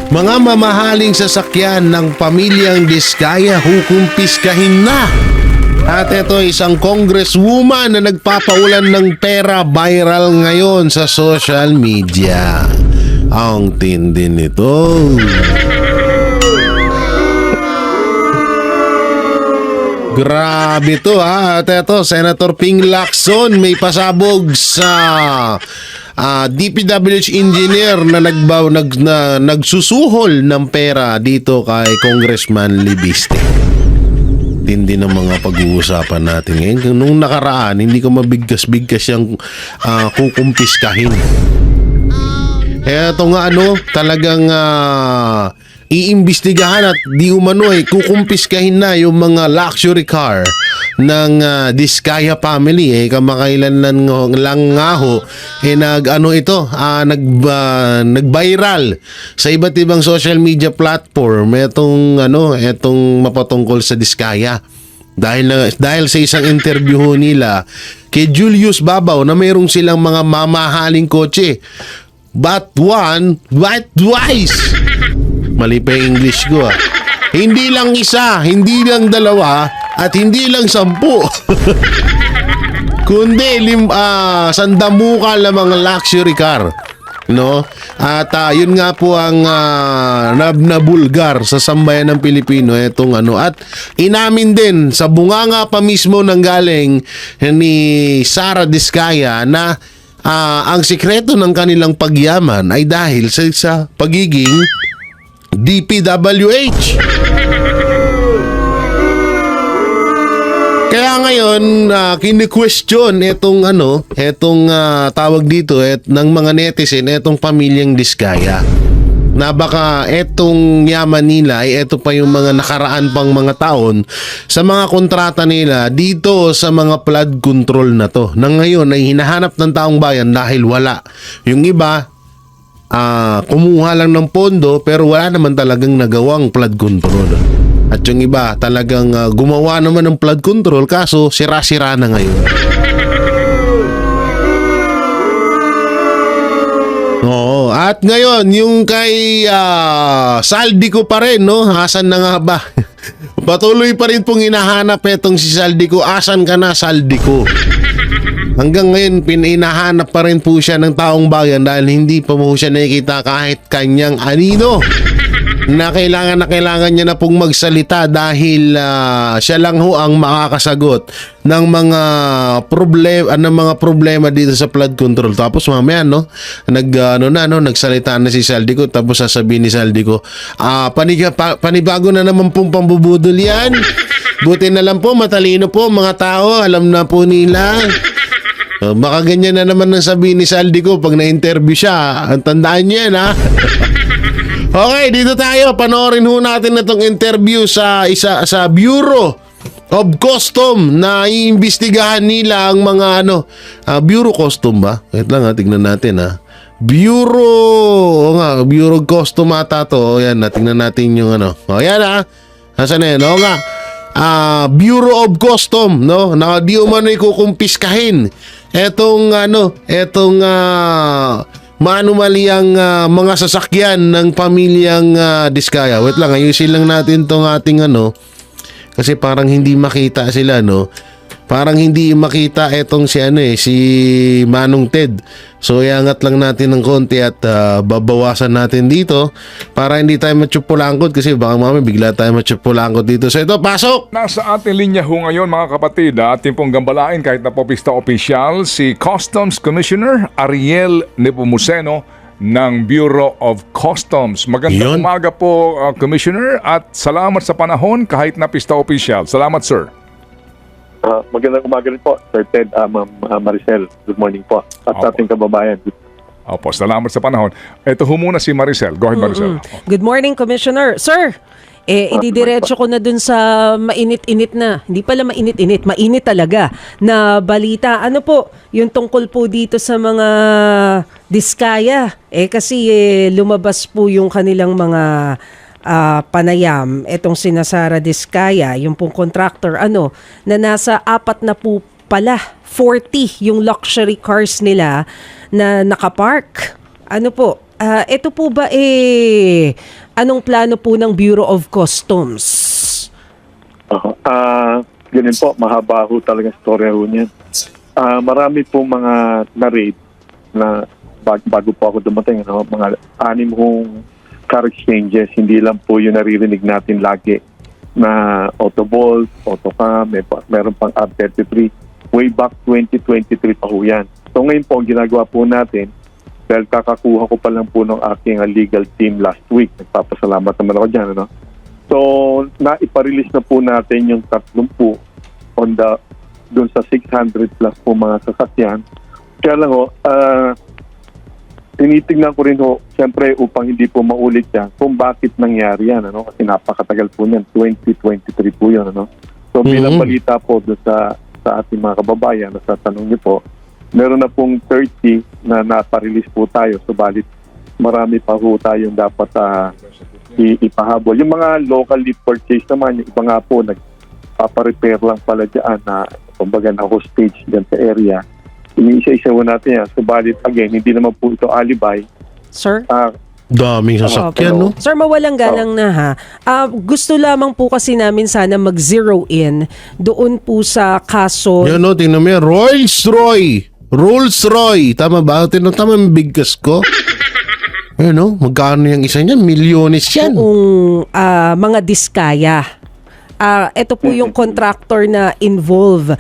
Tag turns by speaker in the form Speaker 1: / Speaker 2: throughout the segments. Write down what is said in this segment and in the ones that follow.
Speaker 1: Mga mamahaling sasakyan ng pamilyang Diskaya hukumpiskahin na. At ito isang congresswoman na nagpapaulan ng pera, viral ngayon sa social media. Ang tindi nito. Grabe to ha. At ito, Senator Ping Lacson may pasabog sa DPWH engineer na nagsusuhol ng pera dito kay Congressman Libiste. Tindi ng mga pag-uusapan natin ngayon. Nung nakaraan, hindi ko mabigkas-bigkas yung kukumpiskahin. Eto nga talagang iimbestigahan at di umano kukumpiskahin na yung mga luxury car ng Diskaya family. Kamakailan lang nga ho nag-viral sa iba't ibang social media platform etong mapatungkol sa Diskaya. Dahil sa isang interview ho nila kay Julius Babaw na mayroong silang mga mamahaling kotse. But one, but twice. Mali pa yung English ko Hindi lang isa, hindi lang dalawa, at hindi lang 10. Kundi sandamukal na mga luxury car. No? At yun nga po ang nabulgar sa sambayan ng Pilipino at inamin din sa bunganga pa mismo ng galing ni Sara Diskaya na ang sikreto ng kanilang pagyaman ay dahil sa pagiging DPWH. Kaya ngayon kini-question etong tawag dito ng mga netizen etong pamilyang Diskaya na baka etong yaman nila ay eto pa yung mga nakaraan pang mga taon sa mga kontrata nila dito sa mga flood control na to na ngayon ay hinahanap ng taong bayan dahil wala. Yung iba kumuha lang ng pondo pero wala naman talagang nagawang flood control. At yung iba talagang gumawa naman ng flood control kaso sira-sira na ngayon. Oo, at ngayon yung kay Saldico pa rin, no? Asan na nga ba? Patuloy pa rin pong hinahanap etong si Saldico. Asan ka na, Saldico? Hanggang ngayon, hinahanap pa rin po siya ng taong bayan dahil hindi pa po siya nakikita kahit kanyang anino na kailangan niya na pong magsalita dahil siya lang ho ang makakasagot ng mga problema dito sa flood control. Tapos mamaya nagsalita na si Saldico tapos sasabihin ni Saldico, panibago na naman pong pambubudol yan. Buti na lang po, matalino po mga tao, alam na po nila. Baka ganyan na naman ang sabihin ni Saldico pag na-interview siya. Tandaan niyo yan Okay, dito tayo. Panoorin ho natin itong interview sa Bureau of Custom na iimbestigahan nila ang mga Bureau Custom ba? Wait lang tignan natin Bureau of Custom ata to. Yan, tingnan natin yung yan Nasaan na yan? Bureau of Custom, no? Na di umano kukumpiskahin etong manumaliyang mga sasakyan ng pamilyang Diskaya. Wait lang, ayusin lang natin tong ating kasi parang hindi makita sila, no? Parang hindi makita etong si Manong Ted. So iangat lang natin ng konti at babawasan natin dito para hindi tayo matsupulangkot kasi baka mamaya bigla tayo matsupulangkot dito. So ito, pasok!
Speaker 2: Nasa ating linya ho ngayon mga kapatid, ating pong gambalain kahit na po pista opisyal si Customs Commissioner Ariel Nepomuceno ng Bureau of Customs. Magandang umaga po, Commissioner, at salamat sa panahon kahit na pista opisyal. Salamat, sir.
Speaker 3: Magandang umaga rin po, Sir Ted, Ma'am Maricel. Good morning po. At sa ating kababayan.
Speaker 2: Opo, salamat sa panahon. Ito ho muna si Maricel. Go ahead, Maricel.
Speaker 4: Good morning, Commissioner. Sir, ididiretso ko na dun sa mainit-init na. Hindi pala mainit-init, mainit talaga na balita. Ano po, yung tungkol po dito sa mga Diskaya. Kasi lumabas po yung kanilang mga panayam, etong sina Sara Diskaya, yung pong contractor, na nasa 4 na po pala, 40 yung luxury cars nila na nakapark. Ito po ba anong plano po ng Bureau of Customs?
Speaker 3: Ganun po, mahaba ho talaga storya ho niyan. Marami po mga na-raid na bago po ako dumating, mga 6 hong car exchanges, hindi lang po yung naririnig natin lagi na Autobolt, Autocam, meron pang R33. Way back 2023 pa ho yan. So ngayon po, ang ginagawa po natin, dahil kakakuha ko pa lang po ng aking legal team last week, nagpapasalamat naman ako dyan, So, naiparelease na po natin yung 30 on doon sa 600 plus po mga sasakyan. Kaya lang tinitignan ko rin siyempre upang hindi po maulit yan, kung bakit nangyari yan, kasi napakatagal po niyan, 2023 po yun, So, bilang balita po doon sa ating mga kababayan, sa tanong niyo po, meron na pong 30 na naparelease po tayo, subalit marami pa po tayong dapat ipahabol. Yung mga locally purchased naman, yung iba nga po, nagpaparepair lang pala dyan na, kumbaga na hostage dyan sa area. Iniisa-isa po natin yan. Subalit, again, hindi naman po ito alibay.
Speaker 4: Sir?
Speaker 1: Daming sasakyan, no?
Speaker 4: Sir, mawalang galang na ha. Gusto lamang po kasi namin sana mag-zero in doon po sa kaso.
Speaker 1: Yan, no? Tingnan mo yan. Rolls-Royce. Tama ba? Tama yung bigkas ko? Ayun, no? Magkano yung isa niyan? Milyones yan.
Speaker 4: Kung mga diskaya. Ito po yung contractor na involve.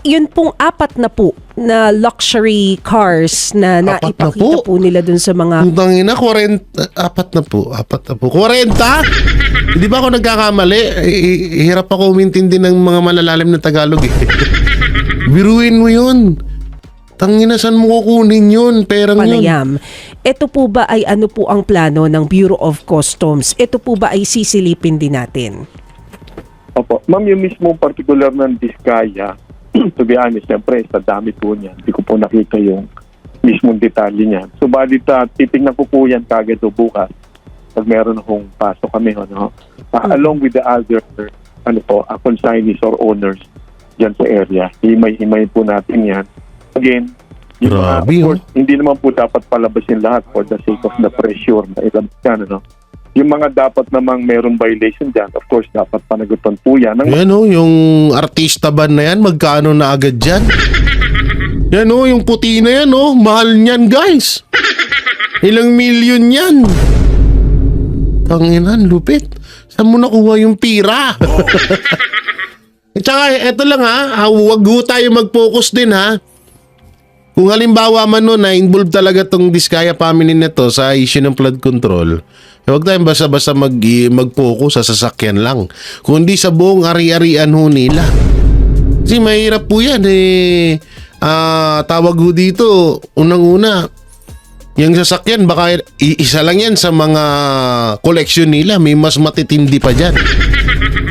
Speaker 4: Yun pong 4 na po na luxury cars na
Speaker 1: 4 na
Speaker 4: naipakita po nila dun sa mga...
Speaker 1: Ang tangina, 40. 4 na po. 40? Hindi ba ako nagkakamali? Hirap ako umintindi ng mga malalalim na Tagalog eh. Biruin mo yun. Tangina, saan mo kukunin yun? Perang yun.
Speaker 4: Panayam. Ito po ba ay ano po ang plano ng Bureau of Customs? Ito po ba ay sisilipin din natin?
Speaker 3: Opo. Ma'am, yung mismo particular ng Diskaya, to be honest, siyempre, sa dami po niya, hindi ko po nakita yung mismong detalye niya. Subalit, titignan ko po yan kagad o bukas pag meron akong pasok kami, along with the other consignees or owners dyan sa area. Himay-himay po natin yan. Again, of course, hindi naman po dapat palabasin lahat for the sake of the pressure na ilabas yan, Yung mga dapat namang merong violation dyan, of course, dapat panagutan po yan.
Speaker 1: Yan yung artista ban na yan, magkano na agad dyan? Yan yung puti na yan, mahal niyan, guys. Ilang milyon yan. Tanginan, lupit. Saan mo nakuha yung pira? Tsaka, eto lang huwag tayo mag-focus din Kung halimbawa man na involved talaga tong Diskaya family nito sa issue ng flood control, huwag tayong basta-basta mag-focus sa sasakyan lang, kundi sa buong ari-arian nila. Kasi mahirap po yan tawag dito, unang-una, yung sasakyan baka isa lang yan sa mga collection nila, may mas matitindi pa dyan.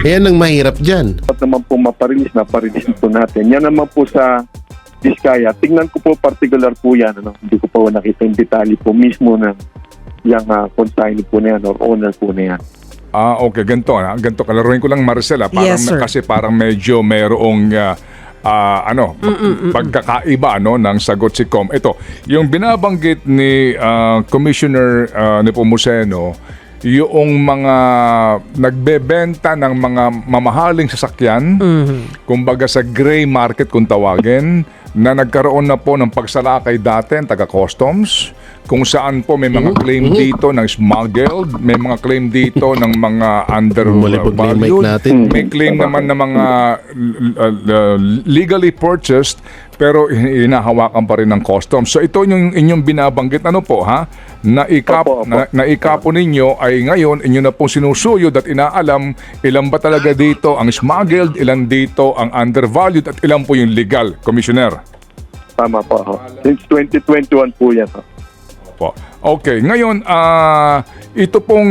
Speaker 1: Yan ang mahirap dyan.
Speaker 3: Dapat naman po maparelease po natin. Yan naman po sa Diskaya. Tingnan ko po particular po yan. Hindi ko pa nakita yung detalye po mismo ng yung consignee po na yan or owner po na yan.
Speaker 2: Okay. Ganito. Kalaruin ko lang, Maricel.
Speaker 4: Yes, sir.
Speaker 2: Kasi parang medyo mayroong pagkakaiba ng sagot si Com. Ito, yung binabanggit ni Commissioner Nepomuceno, yung mga nagbebenta ng mga mamahaling sasakyan, kumbaga sa gray market kung tawagin, na nagkaroon na po ng pagsalakay dati ng taga-customs, kung saan po may mga claim dito ng smuggled, may mga claim dito ng mga undervalued, may claim naman ng mga legally purchased pero hinahawakan pa rin ng customs. So ito yung inyong binabanggit naikapo ninyo ay ngayon inyo na pong sinusuyod at inaalam ilan ba talaga dito ang smuggled, ilan dito ang undervalued at ilan po yung legal, Commissioner.
Speaker 3: Tama po. Since 2021 po yan.
Speaker 2: Po. Okay, ngayon ito pong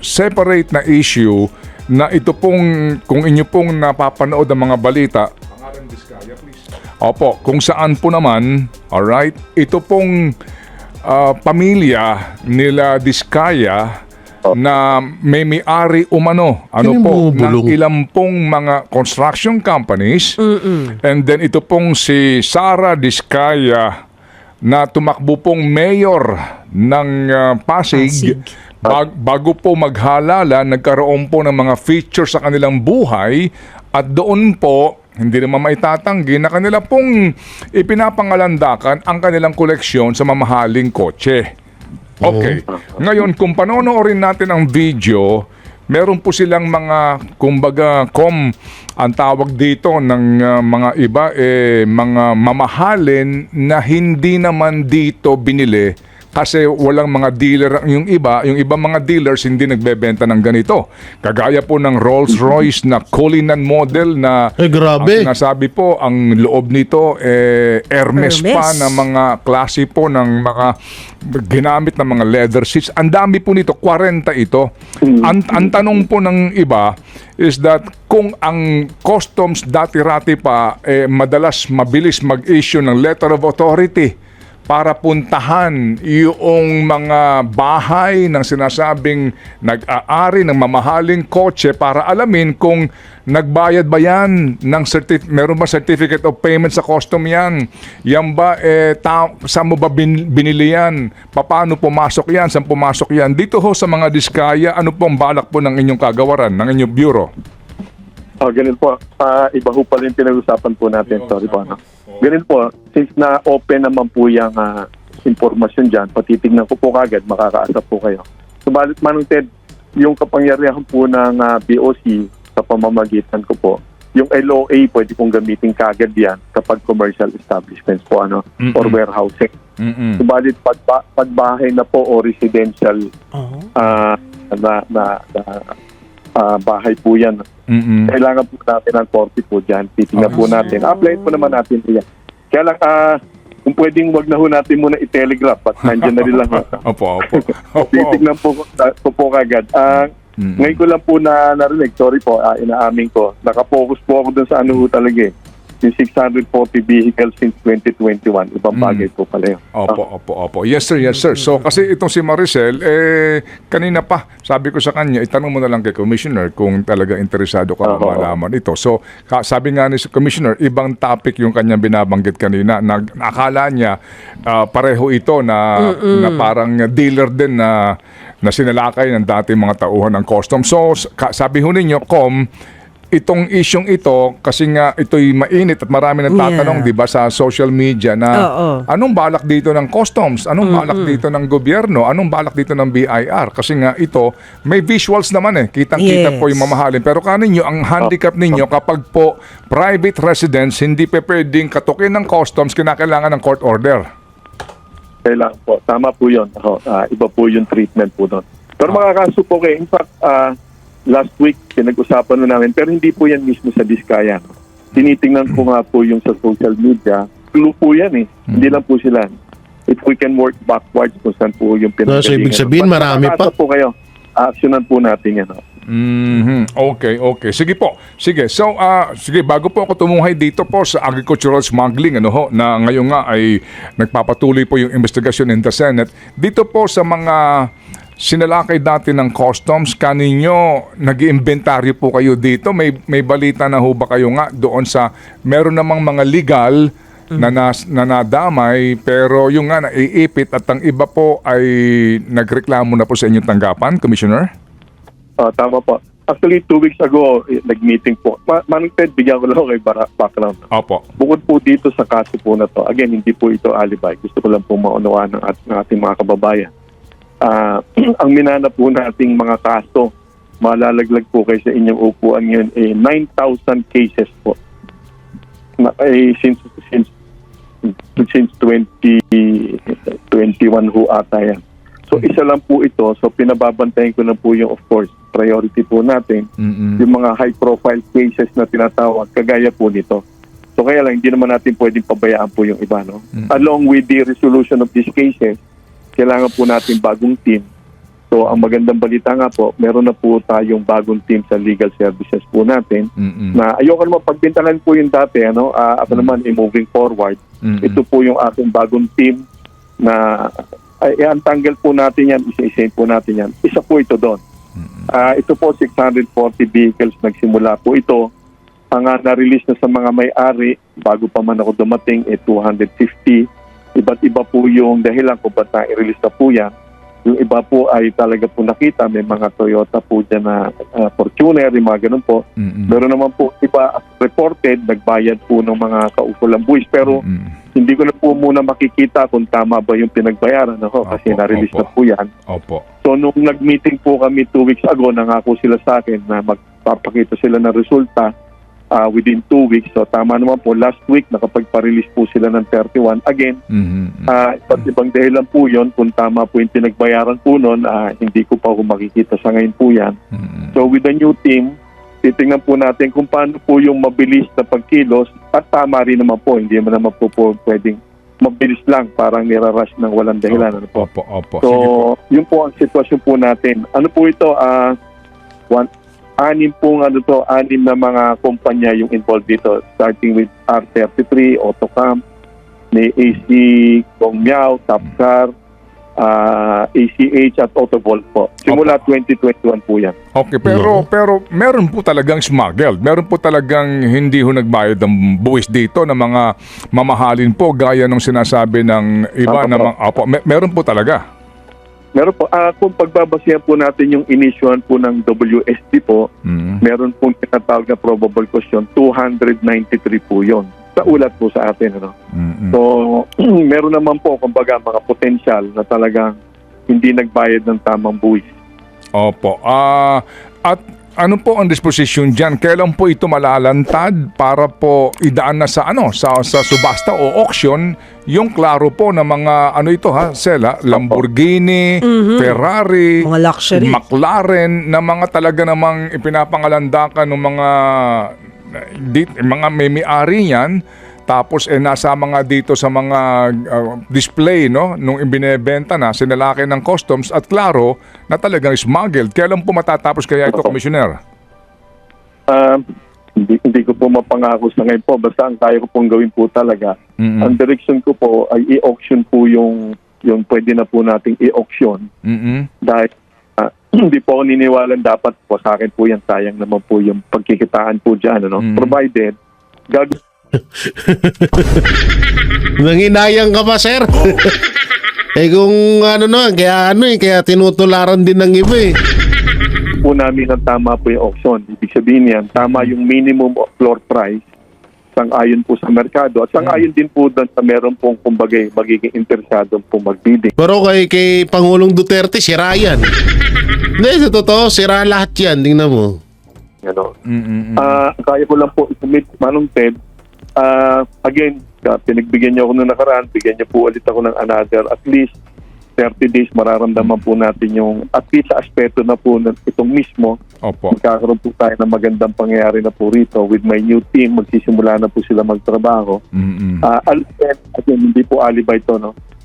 Speaker 2: separate na issue na ito pong kung inyo pong napapanood ang mga balita. Opo, kung saan po naman, alright, ito pong pamilya nila Diskaya na may-ari umano ng ilang pong mga construction companies. And then ito pong si Sara Diskaya na tumakbo pong mayor ng Pasig. Bago po maghalala, nagkaroon po ng mga features sa kanilang buhay at doon po, hindi naman maitatanggi na kanila pong ipinapangalandakan ang kanilang koleksyon sa mamahaling kotse. Okay. Ngayon, kung panonoorin natin ang video, meron po silang mga, kumbaga, ang tawag dito ng mga iba, mga mamahalin na hindi naman dito binili kasi walang mga dealer. Yung iba mga dealers hindi nagbebenta ng ganito. Kagaya po ng Rolls-Royce na Cullinan model na
Speaker 1: grabe.
Speaker 2: ang sinasabi po, ang loob nito Hermes pa na mga klase po ng mga ginamit na mga leather seats. Ang dami po nito, 40 ito. Ang tanong po ng iba is that kung ang customs dati-rati pa madalas mabilis mag-issue ng letter of authority para puntahan yung mga bahay ng sinasabing nag-aari ng mamahaling kotse para alamin kung nagbayad ba yan ng meron ba certificate of payment sa custom yan? Yan ba, saan mo ba binili yan? Paano pumasok yan? Saan pumasok yan? Dito ho sa mga diskaya, ano pong balak po ng inyong kagawaran, ng inyong bureau?
Speaker 3: Ganun po. Iba ho pala yung pinag-usapan po natin. Sorry po. Ganun po, since na-open naman po yung informasyon dyan, patitignan ko po kagad, makakaasap po kayo. Subalit Manong Ted, yung kapangyarihan po ng BOC sa pamamagitan ko po, yung LOA pwede pong gamitin kagad yan kapag commercial establishments po or warehousing. Subalit pagbahay na po o residential bahay po yan. Kailangan po natin ng 40 po dyan. Titingnan po natin. Apply po naman natin yan. Kaya lang, kung pwedeng wag na ho natin muna i-telegraph at nandiyan na rin lang.
Speaker 2: Opo.
Speaker 3: Titingnan po kagad. Ngayon ko lang po narinig, sorry po, inaamin ko, nakapokus po ako dun sa ano ho talaga yung 640 vehicles since 2021. Ibang bagay po pala yun.
Speaker 2: Opo. Yes sir. So kasi itong si Maricel, kanina pa, sabi ko sa kanya, itanong mo na lang kay Commissioner kung talaga interesado ka malaman ito. So sabi nga ni Commissioner, ibang topic yung kanyang binabanggit kanina. Akala niya pareho ito na parang dealer din na sinalakay ng dating mga tauhan ng custom. So sabi ho ninyo, itong isyong ito, kasi nga ito'y mainit at marami nang tatanong, di ba, sa social media na anong balak dito ng customs? Anong balak dito ng gobyerno? Anong balak dito ng BIR? Kasi nga ito, may visuals naman Kitang-kita po yung mamahalin. Pero kaninyo, ang handicap ninyo, kapag po private residence, hindi pa pwedeng katukin ng customs, kinakailangan ng court order.
Speaker 3: Kailangan po. Tama po yun. Iba po yung treatment po doon. Pero makakaso po kayo. In fact, last week, pinag-usapan namin, pero hindi po yan mismo sa Diskaya. Tinitingnan ko nga po yung sa social media. Clue po yan Hindi lang po sila. If we can work backwards kung saan po yung pinagalingan.
Speaker 1: So, ibig sabihin, marami pa.
Speaker 3: Po kayo. Actionan po natin yan.
Speaker 2: Okay. Sige po. So, bago po ako tumuhay dito po sa agricultural smuggling, na ngayon nga ay nagpapatuloy po yung investigasyon in the Senate. Dito po sa mga sinalakay dati ng customs, kaninyo nag-iimbentaryo po kayo dito? May balita na ho ba kayo nga doon sa meron namang mga legal na nadamay, pero yung nga naiipit at ang iba po ay nagreklamo na po sa inyong tanggapan, Commissioner?
Speaker 3: Tama po. Actually, 2 weeks ago, nag-meeting po. Manong Ted, bigyan ko lang kay background.
Speaker 2: Opo.
Speaker 3: Bukod po dito sa kaso po na to, again, hindi po ito alibi. Gusto ko lang po maunawaan ng ating mga kababayan. Ang minana po nating mga kaso, malalaglag po kayo sa inyong upuan yun, 9,000 cases po. Since 2021 ho ata yan. So isa lang po ito. So pinababantayan ko na po yung, of course, priority po natin. Yung mga high profile cases na tinatawag, kagaya po nito. So kaya lang, hindi naman natin pwedeng pabayaan po yung iba. Along with the resolution of these cases, kailangan po natin bagong team. So, ang magandang balita nga po, meron na po tayong bagong team sa legal services po natin na ayoko naman pagbintangan po yung dati. Ako naman, moving forward, ito po yung aking bagong team na antanggal po natin yan, isa-isain po natin yan. Isa po ito doon. Ito po, 640 vehicles, nagsimula po ito. Ang na-release na sa mga may-ari, bago pa man ako dumating, 250. iba't iba po yung dahilan kung ba't na-release na po yan. Yung iba po ay talaga po nakita, may mga Toyota po dyan na Fortuner, yung mga ganun po. Meron naman po iba as reported, nagbayad po ng mga kaukulang buwis. Pero hindi ko na po muna makikita kung tama ba yung pinagbayaran. Kasi na-release na po yan.
Speaker 2: Opo.
Speaker 3: So nung nag-meeting po kami 2 weeks ago, nangako sila sa akin na magpapakita sila ng resulta within 2 weeks. So tama naman po, last week nakapagpa-release po sila ng 31. Again, iba't ibang dahilan po yun. Kung tama po yung pinagbayaran po nun, hindi ko pa makikita sa ngayon po yan. So with the new team, titingnan po natin kung paano po yung mabilis na pagkilos at tama rin naman po, hindi naman po pwedeng mabilis lang, parang nirarush ng walang dahilan. Ano po?
Speaker 2: Opo.
Speaker 3: So,
Speaker 2: Sige po.
Speaker 3: yun po ang sitwasyon po natin. Ano po ito? Anim na mga kumpanya yung involved dito, starting with R33, Autocam, may AC Gongmiao, Tapcar, ACH at Autovolt po. Simula 2021 po yan.
Speaker 2: Okay, pero meron po talagang smuggled. Meron po talagang hindi ho nagbayad ng buwis dito ng mga mamahalin po gaya ng sinasabi ng iba na mga meron po talaga.
Speaker 3: Meron po, kung pagbabasihan po natin yung inisyohan po ng WSD po, meron pong tinatawag na probable cause yun, 293 po yun. Sa ulat po sa atin. Ano? So, meron naman po, kumbaga, mga potential na talagang hindi nagbayad ng tamang buwis.
Speaker 2: Opo. At ano po ang disposition dyan? Kailan po ito malalantad para po idaan na sa sa subasta o auction yung klaro po na mga Lamborghini, Ferrari,
Speaker 4: Mga luxury.
Speaker 2: McLaren na mga talaga namang ipinapangalandakan ng mga may-ari niyan. Tapos nasa mga dito sa mga display nung ibinebenta na sinalaki ng customs at klaro na talagang smuggled. Kailan po matatapos kaya ito, Commissioner?
Speaker 3: Hindi ko po mapangako sa ngayon po. Basta ang kaya ko pong gawin po talaga. Ang direction ko po ay i-auction po yung pwede na po nating i-auction. Dahil hindi po ako niniwalan dapat po sa akin po yan. Sayang naman po yung pagkikitaan po dyan. Provided,
Speaker 1: Nanginayang ka pa, sir? Kung kaya tinutularan din ng iba eh.
Speaker 3: po namin ang tama po yung auction. Ibig sabihin yan, tama yung minimum floor price sang-ayon po sa merkado at sang-ayon din po doon sa meron pong kumbaga magiging interesadong po magbidding.
Speaker 1: Pero kay Pangulong Duterte, sira yan. Hindi, sa totoo, sira lahat yan. Tingnan mo.
Speaker 3: Kaya ko lang po i-commit, Manong Ted. Again, pinagbigyan niyo ako nung nakaraan, bigyan niyo po ulit ako ng another at least 30 days mararamdaman po natin yung at least sa aspeto na po ng itong mismo.
Speaker 2: Opo.
Speaker 3: Magkakaroon po tayo ng magandang pangyayari na po rito with my new team. Magsisimula na po sila magtrabaho. Again, hindi po alibay ito,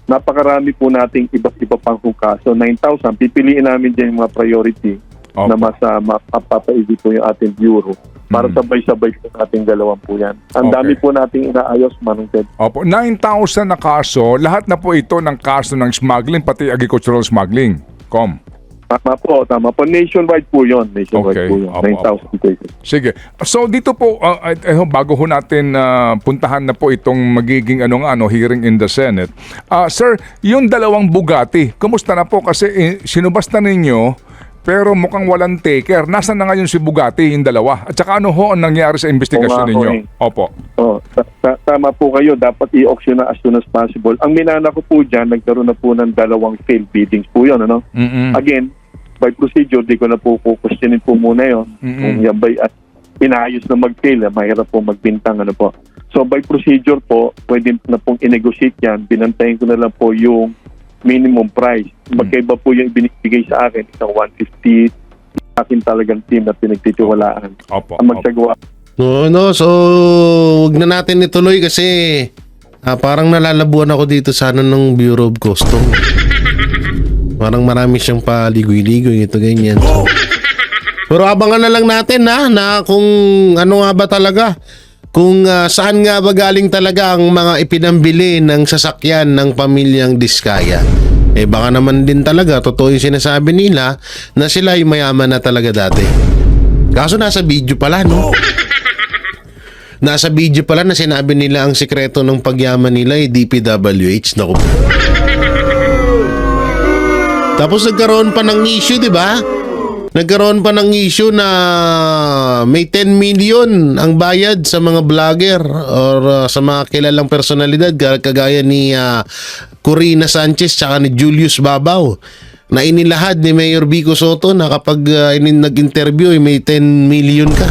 Speaker 3: napakarami po nating iba't iba pang hukaso. 9,000, pipiliin namin dyan yung mga priority na mapapaigi po yung ating bureau. Para sabay-sabay po nating galawan po yan. Ang dami po nating inaayos, Manong Ted.
Speaker 2: Opo, 9,000 na kaso. Lahat na po ito ng kaso ng smuggling, pati agricultural smuggling.
Speaker 3: Tama po. Nationwide po yun. Nationwide po yun. 9,000 cases.
Speaker 2: Sige. So dito po, bago ho natin puntahan na po itong magiging hearing in the Senate. Sir, yung dalawang Bugatti, kumusta na po? Kasi sinubasta ninyo, pero mukhang walang taker. Nasaan na ngayon si Bugatti, yung dalawa? At saka ano ho ang nangyari sa investigasyon ninyo? Opo.
Speaker 3: Tama po kayo. Dapat i-auction na as soon as possible. Ang minana ko po dyan, nagkaroon na po ng dalawang failed biddings po yun. Again, by procedure, di ko na po questionin po muna yun. Kung yan ba inaayos na mag-fail, mahirap po magbintang. So by procedure po, pwede na pong i-negotiate yan. Binantayin ko na lang po yung minimum price. Magkaiba po yung binibigay sa akin, isang 150 akin talagang team na pinagtitiwalaan.
Speaker 2: Opo.
Speaker 3: Ang magsagawa.
Speaker 1: So wag na natin ituloy kasi parang nalalabuan ako dito sana ng Bureau of Customs. Parang marami siyang paligoy-ligoy ito ganyan. So, pero abangan na lang natin na kung ano nga ba talaga. Kung saan nga ba galing talaga ang mga ipinambili ng sasakyan ng pamilyang Diskaya. Baka naman din talaga, totoo yung sinasabi nila na sila yung mayaman na talaga dati. Kaso nasa video pala, no? nasa video pala na sinabi nila ang sikreto ng pagyaman nila ay DPWH. Naku. Tapos nagkaroon pa ng issue, di ba? Nagkaroon pa ng issue na may 10 million ang bayad sa mga vlogger or sa mga kilalang personalidad kagaya ni Corina Sanchez tsaka ni Julius Babaw na inilahad ni Mayor Vico Soto na kapag nag-interview may 10 million ka.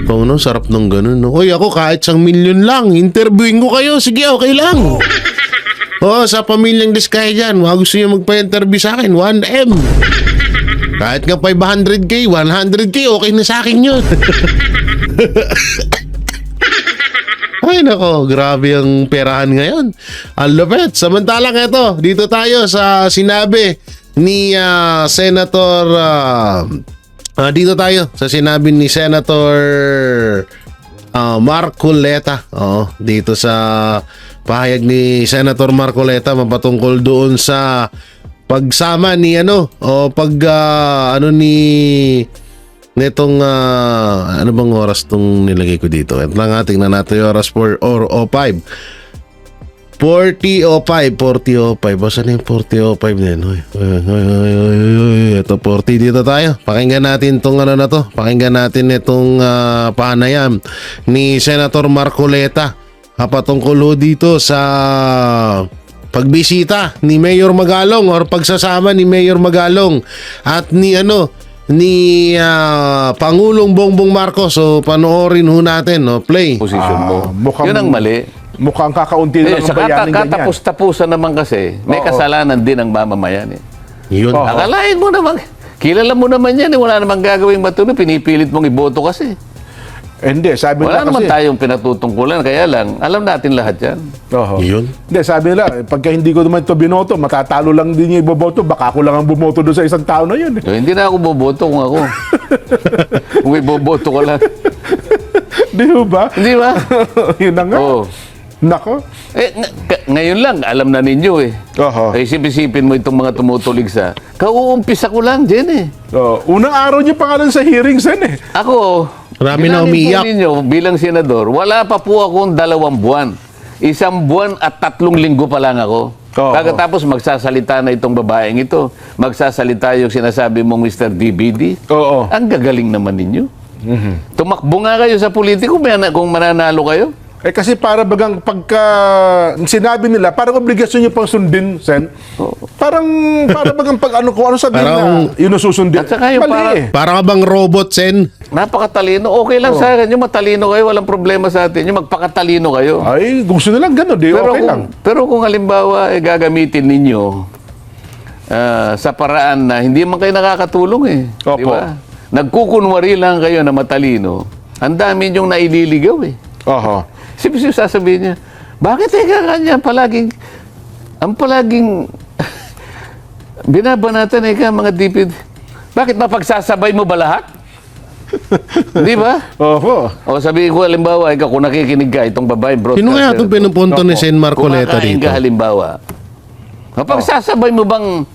Speaker 1: Oh, no, sarap nung ganun. No? Hoy, ako kahit 1 million lang, interviewin ko kayo. Sige, okay lang. Oo, sa pamilyang Diskaya dyan, gusto nyo magpa-interview sa akin, 1M. Kahit nga 500k, 100k, okay na sa akin yun. Ay nako, grabe ang perahan ngayon. Ang lupit. Samantalang ito, dito tayo sa sinabi ni Senator... dito tayo sa sinabi ni Senator Marcoleta. Dito sa pahayag ni Senator Marcoleta mapatungkol doon sa pagsama ni nitong ano bang oras tong nilagay ko dito? Ito lang tingnan natin yung oras 4 or 05. 40:05. Basta na yung 40:05 din. Ito 40 dito tayo. Pakinggan natin tong ano na to. Pakinggan natin itong panayam ni Senator Marcoleta patungkol dito sa pagbisita ni Mayor Magalong or pagsasama ni Mayor Magalong at ni Pangulong Bongbong Marcos. So panoorin ho natin, play.
Speaker 5: Position mo.
Speaker 6: mukhang-
Speaker 5: Yun ang mali.
Speaker 6: Mukhang kakaunti lang ang
Speaker 5: Sa
Speaker 6: bayaning ganyan.
Speaker 5: katapos-tapusan naman kasi, may kasalanan din ang mamamayan.
Speaker 1: Yun.
Speaker 6: Oo.
Speaker 5: Akalain mo naman, kilala mo naman yan, wala namang gagawing matuloy, pinipilit mong iboto kasi.
Speaker 6: Hindi, sabi
Speaker 5: Wala
Speaker 6: nila
Speaker 5: naman
Speaker 6: kasi.
Speaker 5: tayong pinatutungkulan, kaya lang, alam natin lahat yan.
Speaker 6: Oo.
Speaker 1: Yun.
Speaker 6: Hindi, sabi nila, pagka hindi ko naman ito binoto, matatalo lang din yung iboboto, baka ako lang ang bumoto doon sa isang tao na yun.
Speaker 5: So, hindi na ako boboto kung ako. Kung iboboto ko lang.
Speaker 6: Di ba?
Speaker 5: Hindi ba?
Speaker 6: Yun na nga.
Speaker 5: Oo.
Speaker 6: Nako.
Speaker 5: Ngayon lang, alam na ninyo eh.
Speaker 6: Oho.
Speaker 5: Kaya isip-isipin mo itong mga tumutulig sa, kauumpisa ko lang din eh.
Speaker 6: Unang araw niyo pa nga lang sa hearings yan eh.
Speaker 5: Ako,
Speaker 1: Marami na
Speaker 5: bilangin po
Speaker 1: umiiyak.
Speaker 5: ninyo, bilang senador, wala pa po akong 2 buwan. 1 buwan at 3 linggo pa lang ako.
Speaker 6: Oo.
Speaker 5: Pagkatapos magsasalita na itong babaeng ito, magsasalita yung sinasabi mong Mr. DBD.
Speaker 6: Oo.
Speaker 5: Ang gagaling naman ninyo. Tumakbo nga kayo sa politiko kung mananalo kayo.
Speaker 6: Eh kasi para bagang pagka sinabi nila, parang obligasyon niyo pang sundin, Sen. Para bagang pag ano sabihin
Speaker 1: Parang-
Speaker 6: na, yun ang susundin.
Speaker 5: At saka yung
Speaker 6: Mali
Speaker 5: parang-
Speaker 6: eh.
Speaker 1: Para ka bang robot, Sen?
Speaker 5: Napakatalino. Okay lang sa akin. Yung matalino kayo, walang problema sa atin. Yung magpakatalino kayo.
Speaker 6: Ay, gusto nilang gano'n, di okay lang.
Speaker 5: Pero kung halimbawa gagamitin ninyo sa paraan na hindi man kayo nakakatulong eh.
Speaker 6: Opo.
Speaker 5: Di ba? Nagkukunwari lang kayo na matalino. Ang dami niyong naililigaw eh.
Speaker 6: Oho.
Speaker 5: Siyempre sasabihin niya, bakit kanya palaging binabanatan mga DPD. Bakit mapagsasabay mo ba lahat? Di ba?
Speaker 6: Oho.
Speaker 5: O sabihin ko, halimbawa, ikaw kung nakikinig ka, itong babae, broadcaster.
Speaker 1: Sino kaya itong pinupunto ni Sen Marcoleta
Speaker 5: Kumakain
Speaker 1: dito?
Speaker 5: ka halimbawa. Mapagsasabay mo bang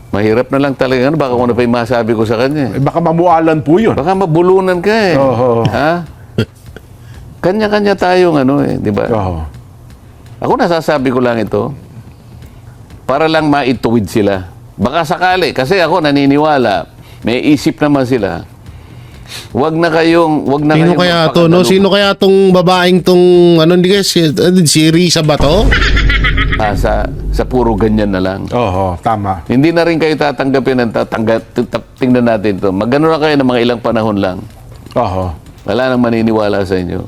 Speaker 5: mahirap na lang talaga. Baka kung ano pa yung masabi ko sa kanya.
Speaker 6: Eh, baka mamualan po yun.
Speaker 5: Baka mabulunan ka eh.
Speaker 6: Oho.
Speaker 5: Ha? Kanya-kanya tayong di ba?
Speaker 6: Oho.
Speaker 5: Ako nasasabi ko lang ito para lang maituwid sila. Baka sakali, kasi ako naniniwala, may isip naman sila. Wag na kayong
Speaker 1: Sino kaya to, no?
Speaker 5: magpakatalo.
Speaker 1: Sino kaya tong babaeng tong hindi kaya si Risa ba to?
Speaker 5: Sa puro ganyan na lang.
Speaker 6: Oho, tama.
Speaker 5: Hindi na rin kayo tatanggapin tingnan natin to. Magano na kayo ng mga ilang panahon lang.
Speaker 6: Oho.
Speaker 5: Wala nang maniniwala sa inyo.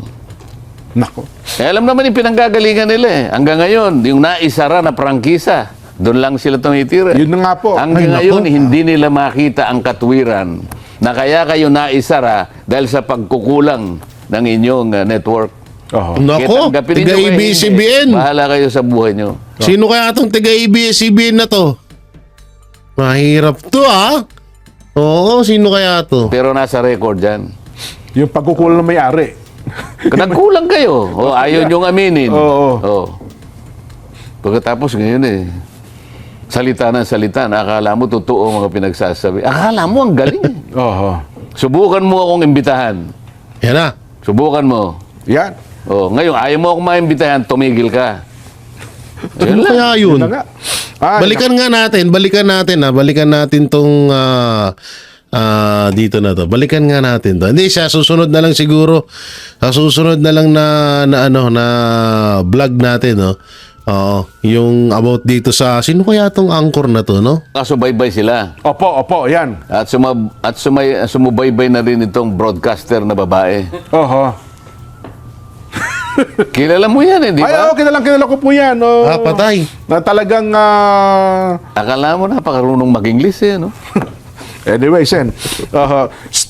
Speaker 6: Nako.
Speaker 5: Eh, alam naman yung pinanggagalingan nila eh. Hanggang ngayon, yung naisara na prangkisa, doon lang sila tumitira.
Speaker 6: Yun na nga po.
Speaker 5: Hanggang
Speaker 1: Ay,
Speaker 5: ngayon,
Speaker 1: nako.
Speaker 5: hindi nila makita ang katwiran na kaya kayo naisara dahil sa pagkukulang ng inyong network.
Speaker 6: Oho.
Speaker 5: Kaya
Speaker 1: Nako,
Speaker 5: tanggapin
Speaker 1: tiga
Speaker 5: ninyo kayo,
Speaker 1: ABS-CBN.
Speaker 5: hindi. Bahala kayo sa buhay nyo.
Speaker 1: Sino kaya tong tiga ABS-CBN na to? Mahirap to, ah. Oo, sino kaya to?
Speaker 5: Pero nasa record yan.
Speaker 6: Yung pagkukulang ng may-ari.
Speaker 5: Nagkulang kayo. O, ayaw nyong aminin.
Speaker 6: Oo.
Speaker 5: O. Pagkatapos ngayon salita ng salita, akala mo totoo mga pinagsasabi. Akala mo ang galing.
Speaker 6: Oho.
Speaker 5: Subukan mo akong imbitahan.
Speaker 1: Yan na.
Speaker 5: Subukan mo.
Speaker 6: Yan.
Speaker 5: Oh, ngayon, ayaw mo akong maimbitahan, tumigil ka.
Speaker 1: Ano kaya yun?
Speaker 6: Yun na nga. Ay,
Speaker 1: Balikan natin tong dito na to. Balikan nga natin to. Hindi siya, susunod na lang siguro. Sa susunod na lang na vlog natin, no? Oo, yung about dito sa sino kaya tong anchor na to, no?
Speaker 5: Kasubaybay sila.
Speaker 6: Opo, yan.
Speaker 5: At sumubaybay na rin itong broadcaster na babae.
Speaker 6: Oho.
Speaker 5: Kilala mo yan, di
Speaker 6: Ay,
Speaker 5: ba?
Speaker 6: kilala ko po yan. Oh,
Speaker 1: Patay.
Speaker 6: Na talagang,
Speaker 5: Akala mo napakarunong mag-English no?
Speaker 6: anyway, Sen.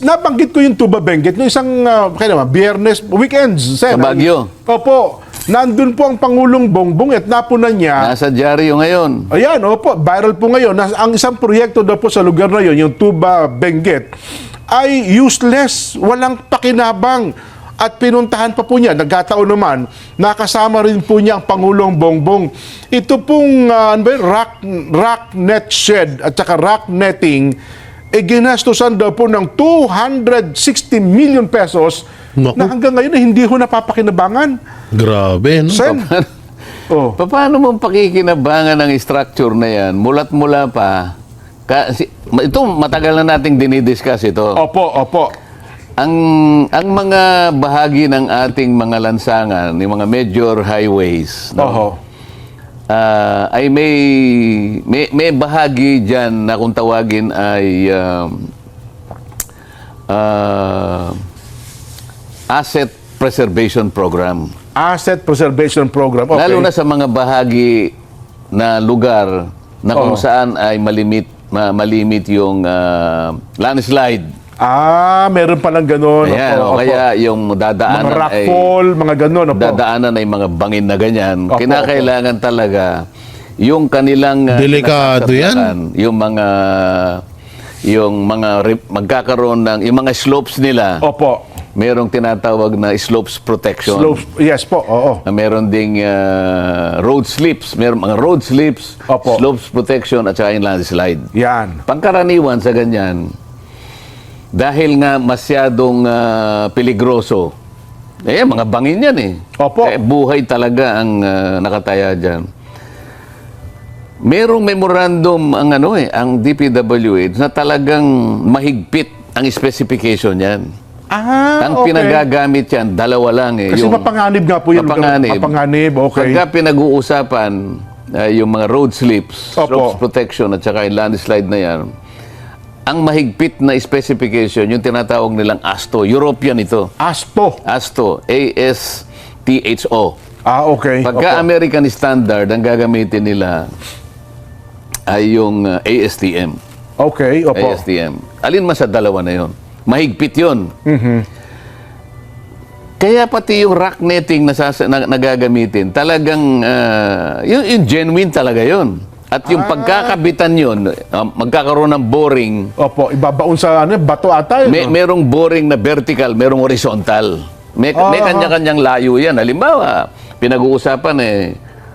Speaker 6: Nabanggit ko yung Tuba Benguet no isang, kaya naman, Biyernes, weekends, Sen.
Speaker 5: Sa Baguio.
Speaker 6: Opo. Nandun po ang Pangulong Bongbong at napunan niya.
Speaker 5: Nasa dyaryo ngayon.
Speaker 6: Ayan, opo, viral po ngayon. Ang isang proyekto daw po sa lugar na yon, yung Tuba Benguet, ay useless, walang pakinabang. At pinuntahan pa po niya, nagkataon naman, nakasama rin po niya ang Pangulong Bongbong. Ito pong rock net shed at saka rock netting, ginastusan daw po ng 260 million pesos
Speaker 1: Naku.
Speaker 6: na hanggang ngayon hindi ho napapakinabangan.
Speaker 1: Grabe, no?
Speaker 6: Sen, oh.
Speaker 5: Paano mo pakikinabangan ng structure na yan? Mulat-mula pa. Ito, matagal na nating dinidiscuss ito.
Speaker 6: Opo.
Speaker 5: Ang mga bahagi ng ating mga lansangan, yung mga major highways,
Speaker 6: Oho.
Speaker 5: ay may bahagi diyan na kung tawagin ay asset preservation program.
Speaker 6: Asset Preservation Program. Okay.
Speaker 5: Lalo na sa mga bahagi na lugar na kung
Speaker 6: Oo.
Speaker 5: saan ay malimit yung landslide.
Speaker 6: Meron palang ganun.
Speaker 5: Ayan,
Speaker 6: Opo.
Speaker 5: kaya yung dadaanan
Speaker 6: Mga rockfall, mga ganun. Opo.
Speaker 5: dadaanan ay mga bangin na ganyan.
Speaker 6: Opo,
Speaker 5: Kinakailangan talaga yung kanilang
Speaker 1: Delikado yan.
Speaker 5: magkakaroon ng yung mga slopes nila.
Speaker 6: Opo.
Speaker 5: Merong tinatawag na slopes protection.
Speaker 6: Yes po, oo.
Speaker 5: Meron ding road slips, meron mga road slips,
Speaker 6: Opo.
Speaker 5: slopes protection at saka yung landslide.
Speaker 6: Yan.
Speaker 5: Pangkaraniwan sa ganyan, dahil nga masyadong peligroso, mga bangin yan eh.
Speaker 6: Opo.
Speaker 5: Buhay talaga ang nakataya dyan. Merong memorandum ang DPWH na talagang mahigpit ang specification yan. Ang
Speaker 6: okay.
Speaker 5: pinagagamit yan, dalawa lang eh.
Speaker 6: Kasi mapanganib nga po yun. Mapanganib, okay.
Speaker 5: Pagka pinag-uusapan yung mga road slips,
Speaker 6: Opo.
Speaker 5: slopes protection at saka yung landslide na yan, ang mahigpit na specification, yung tinatawag nilang ASTO, European ito.
Speaker 6: ASTO.
Speaker 5: ASTO, A-S-T-H-O.
Speaker 6: Okay.
Speaker 5: Pagka
Speaker 6: Opo.
Speaker 5: American standard, ang gagamitin nila ay yung ASTM.
Speaker 6: Okay, opo.
Speaker 5: ASTM. Alin man sa dalawa na yon? Mahigpit yun. Kaya pati yung rock netting na gagamitin, talagang yung genuine talaga yon. At yung pagkakabitan yun, magkakaroon ng boring.
Speaker 6: Opo, ibabaon sa bato ata yun.
Speaker 5: Merong boring na vertical, merong horizontal. May kanya-kanyang layo yan. Halimbawa, pinag-uusapan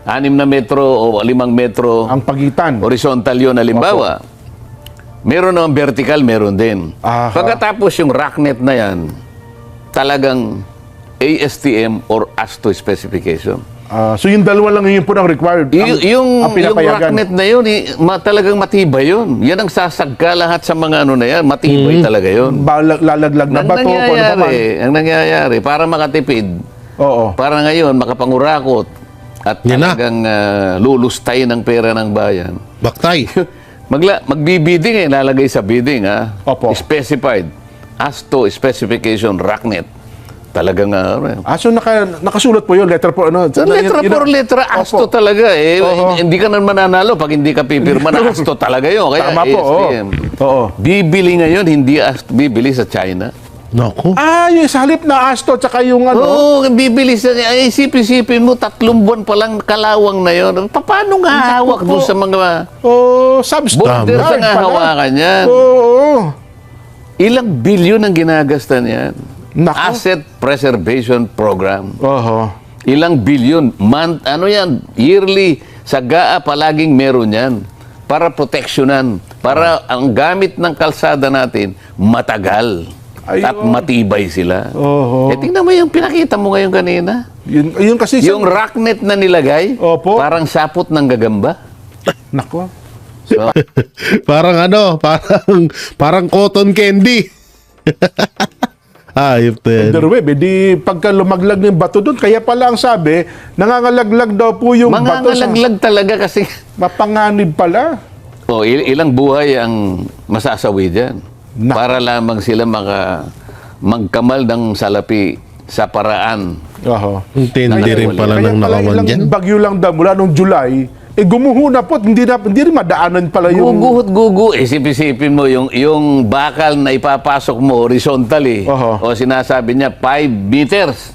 Speaker 5: 6 na metro o 5 metro.
Speaker 6: Ang pagitan.
Speaker 5: Horizontal yun, halimbawa. Meron naman vertical, meron din.
Speaker 6: Aha.
Speaker 5: Pagkatapos yung rocknet na yan, talagang ASTM or ASTO specification.
Speaker 6: So yung dalawa lang yun po ang required.
Speaker 5: Yung
Speaker 6: pinapayagan.
Speaker 5: rocknet na yun, talagang matibay yun. Yan ang sasagka lahat sa mga na yan. Matibay talaga yun.
Speaker 6: Lalaglag na bato.
Speaker 5: Ang nangyayari, para makatipid,
Speaker 6: Oo.
Speaker 5: para ngayon makapangurakot at
Speaker 1: Yan na.
Speaker 5: talagang lulustay ng pera ng bayan.
Speaker 1: Baktay.
Speaker 5: Magbibidding lalagay sa bidding
Speaker 6: Opo.
Speaker 5: Specified. ASTO specification rocknet. Talagang
Speaker 6: So nakasulat po yun, letter po
Speaker 5: letra por letra, ASTO
Speaker 6: Opo.
Speaker 5: talaga
Speaker 6: Oo.
Speaker 5: Hindi ka naman mananalo pag hindi ka pipirma na ASTO talaga yun. Kaya
Speaker 6: Tama po,
Speaker 5: ASTM.
Speaker 6: oo.
Speaker 5: Bibili ngayon, hindi ASTO, bibili sa China.
Speaker 1: Naku.
Speaker 6: Yung sa halip na ASTO tsaka yung
Speaker 5: Oo, bibili sa... Isipin mo, 3 buwan pa lang kalawang na yun. Paano nga hawak doon sa mga...
Speaker 6: substance.
Speaker 5: Border sa nga hawakan yan.
Speaker 6: Oo.
Speaker 5: Ilang bilyon ang ginagastan yan.
Speaker 6: Naku.
Speaker 5: Asset Preservation Program.
Speaker 6: Oho.
Speaker 5: Ilang bilyon. Yan? Yearly. Sa GAA palaging meron yan. Para proteksyonan. Para ang gamit ng kalsada natin, matagal.
Speaker 6: Ayun.
Speaker 5: At matibay sila.
Speaker 6: Oho.
Speaker 5: Tingnan mo yung pinakita mo ngayon kanina.
Speaker 6: Yun kasi
Speaker 5: Yung rocknet na nilagay,
Speaker 6: Opo.
Speaker 5: parang sapot ng gagamba.
Speaker 6: Nako.
Speaker 5: So,
Speaker 1: Parang parang cotton candy. Ayop din.
Speaker 6: Underweb, di pagka lumaglag ng bato doon, kaya pala ang sabi, nangangalaglag daw po yung bato sa...
Speaker 5: mangangalaglag talaga kasi
Speaker 6: Mapanganib pala.
Speaker 5: ilang buhay ang masasawi dyan.
Speaker 6: Nako.
Speaker 5: Para lamang sila magkamal ng salapi sa paraan.
Speaker 6: Oho.
Speaker 1: Intindi rin pala ng nakawan
Speaker 6: ilang
Speaker 1: dyan.
Speaker 6: bagyo lang daw mula nung July, gumuho na po, hindi rin madaanan pala yung...
Speaker 5: Guguhot-gugu. Isip-isipin mo, yung bakal na ipapasok mo horizontally,
Speaker 6: Oho.
Speaker 5: o sinasabi niya 5 meters,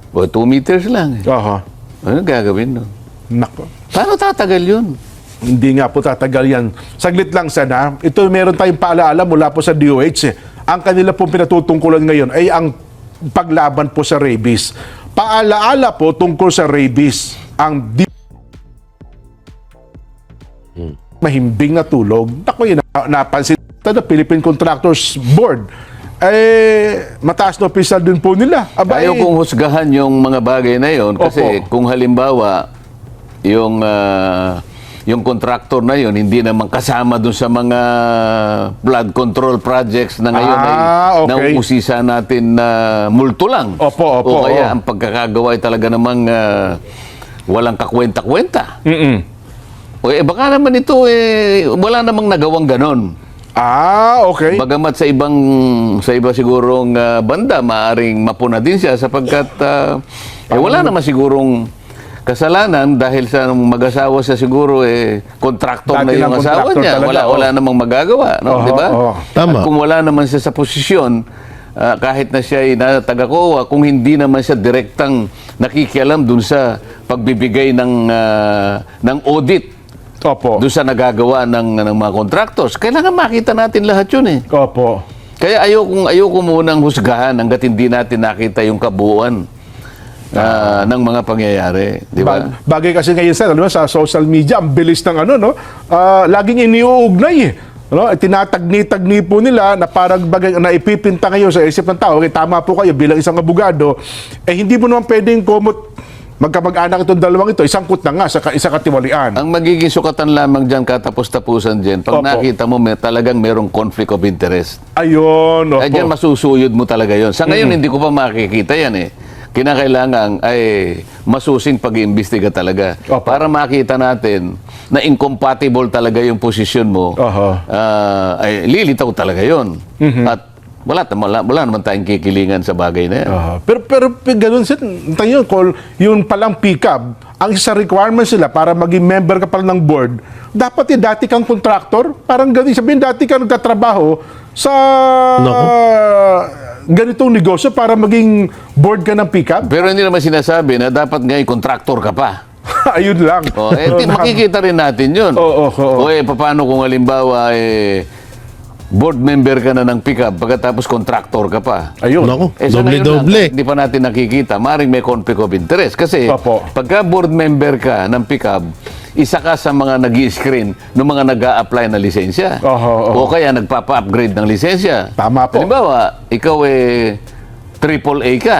Speaker 5: o 2 meters lang.
Speaker 6: Oho.
Speaker 5: Ano gagawin nun?
Speaker 6: Nako.
Speaker 5: Paano tatagal yun?
Speaker 6: Hindi nga po tatagal yan. Saglit lang, Sana. Ito, meron tayong paalaala mula po sa DOH. Ang kanila pong pinatutungkulan ngayon ay ang paglaban po sa rabies. Paalaala po tungkol sa rabies. Ang mahimbing na tulog. Naku, yun, napansin na Philippine Contractors Board. Mataas na opisyal din po nila. Aba,
Speaker 5: Ayaw kong husgahan yung mga bagay na yon kasi
Speaker 6: Opo.
Speaker 5: kung halimbawa yung contractor na yon hindi naman kasama dun sa mga flood control projects na ngayon ay
Speaker 6: okay.
Speaker 5: nauusisa natin na multo lang.
Speaker 6: Opo,
Speaker 5: O kaya
Speaker 6: oo.
Speaker 5: ang pagkakagawa ay talaga namang walang kakwenta-kwenta. O baka naman ito wala namang nagawang ganon.
Speaker 6: Okay.
Speaker 5: Bagamat sa iba sigurong banda maaring mapuna din siya sapagkat wala naman sigurong kasalanan dahil sa mag-asawa siya siguro kontraktor na
Speaker 6: Dati
Speaker 5: yung
Speaker 6: ng
Speaker 5: asawa
Speaker 6: kontraktor
Speaker 5: niya.
Speaker 6: talaga,
Speaker 5: Wala namang magagawa, no?
Speaker 6: Oo,
Speaker 5: Di ba?
Speaker 6: oo.
Speaker 1: Tama.
Speaker 5: At kung wala naman siya sa posisyon, kahit na siya ay taga-COA, kung hindi naman siya direktang nakikialam dun sa pagbibigay ng audit
Speaker 6: Opo.
Speaker 5: doon sa nagagawa ng mga contractors, kailangan makita natin lahat yun eh.
Speaker 6: Opo.
Speaker 5: Kaya ayoko munang husgahan hanggat hindi natin nakita yung kabuuan ng mga pangyayari. Di ba?
Speaker 6: Bagay kasi ngayon sa social media, ang bilis ng laging iniuugnay eh. Tinatagni-tagni po nila na parang bagay na ipipinta ngayon sa isip ng tao, okay, tama po kayo bilang isang abogado, hindi mo naman pwedeng magkamag-anak itong dalawang ito, isangkot na nga sa isa katiwalian.
Speaker 5: Ang magiging sukatan lamang dyan, katapos-tapusan dyan, pag
Speaker 6: Opo.
Speaker 5: nakita mo talagang merong conflict of interest.
Speaker 6: Ayun, opo.
Speaker 5: Ay dyan masusuyod mo talaga yon. Sa ngayon, hindi ko pa makikita yan eh. Kinakailangan ay masusing pag-iimbestiga talaga.
Speaker 6: Opo.
Speaker 5: Para makita natin na incompatible talaga yung posisyon mo,
Speaker 6: Oho.
Speaker 5: ay lilitaw talaga yon. At wala naman tayong kikilingan sa bagay na yan.
Speaker 6: Pero ganun sir, tayo yung palang pick-up, ang isa requirements sila para maging member ka pala ng board, dapat dati kang contractor, parang ganun, sabihin dati ka nagtatrabaho sa ganitong negosyo para maging board ka ng pick-up.
Speaker 5: Pero hindi naman sinasabi na dapat ngayon contractor ka pa.
Speaker 6: Ayun lang.
Speaker 5: Makikita rin natin yun.
Speaker 6: Oo.
Speaker 5: O paano kung halimbawa board member ka na ng pickup pagkatapos contractor ka pa?
Speaker 6: Ayun.
Speaker 1: Naku,
Speaker 5: Sa ngayon
Speaker 1: doble-doble.
Speaker 5: lang, hindi pa natin nakikita. Maring may conflict of interest. Kasi
Speaker 6: Opo.
Speaker 5: pagka board member ka ng pickup, isa ka sa mga nag-i-screen ng mga nag-a-apply na lisensya.
Speaker 6: Oho.
Speaker 5: O kaya nagpapa-upgrade ng lisensya.
Speaker 6: Tama po.
Speaker 5: Halimbawa, ikaw AAA ka.